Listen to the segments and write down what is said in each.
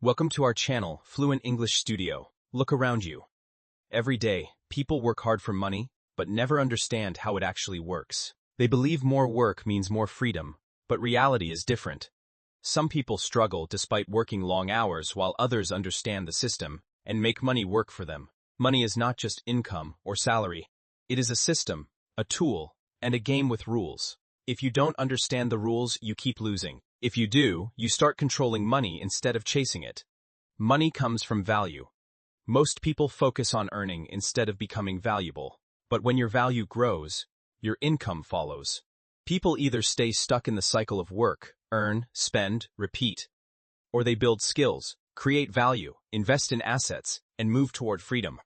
Welcome to our channel, Fluent English Studio. Look around you. Every day, people work hard for money, but never understand how it actually works. They believe more work means more freedom, but reality is different. Some people struggle despite working long hours while others understand the system and make money work for them. Money is not just income or salary. It is a system, a tool, and a game with rules. If you don't understand the rules, you keep losing. If you do, you start controlling money instead of chasing it. Money comes from value. Most people focus on earning instead of becoming valuable. But when your value grows, your income follows. People either stay stuck in the cycle of work, earn, spend, repeat, or they build skills, create value, invest in assets, and move toward freedom.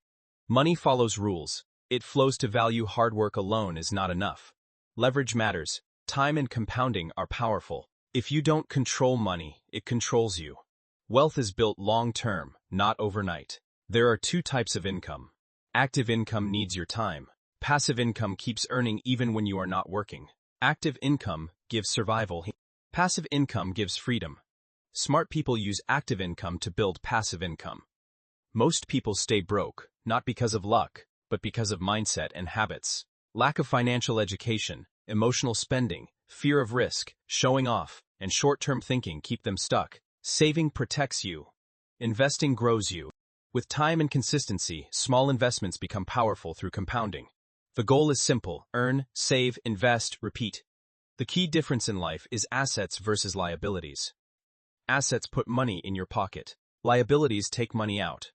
Money follows rules. It flows to value. Hard work alone is not enough. Leverage matters. Time and compounding are powerful. If you don't control money, it controls you. Wealth is built long-term, not overnight. There are two types of income. Active income needs your time. Passive income keeps earning even when you are not working. Active income gives survival. Passive income gives freedom. Smart people use active income to build passive income. Most people stay broke, not because of luck, but because of mindset and habits. Lack of financial education, emotional spending, fear of risk, showing off, and short-term thinking keep them stuck. Saving protects you. Investing grows you. With time and consistency, small investments become powerful through compounding. The goal is simple: earn, save, invest, repeat. The key difference in life is assets versus liabilities. Assets put money in your pocket. Liabilities take money out.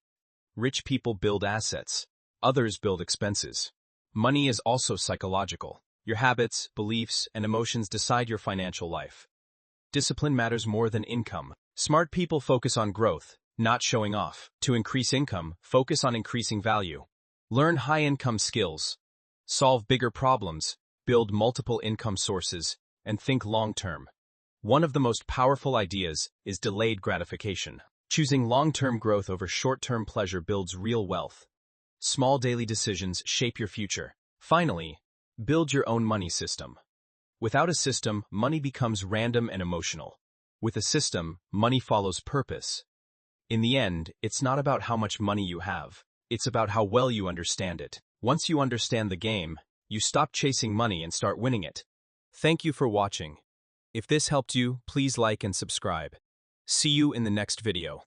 Rich people build assets. Others build expenses. Money is also psychological. Your habits, beliefs, and emotions decide your financial life. Discipline matters more than income. Smart people focus on growth, not showing off. To increase income, focus on increasing value. Learn high-income skills. Solve bigger problems. Build multiple income sources, and think long-term. One of the most powerful ideas is delayed gratification. Choosing long-term growth over short-term pleasure builds real wealth. Small daily decisions shape your future. Finally, build your own money system. Without a system, money becomes random and emotional. With a system, money follows purpose. In the end, it's not about how much money you have. It's about how well you understand it. Once you understand the game, you stop chasing money and start winning it. Thank you for watching. If this helped you, please like and subscribe. See you in the next video.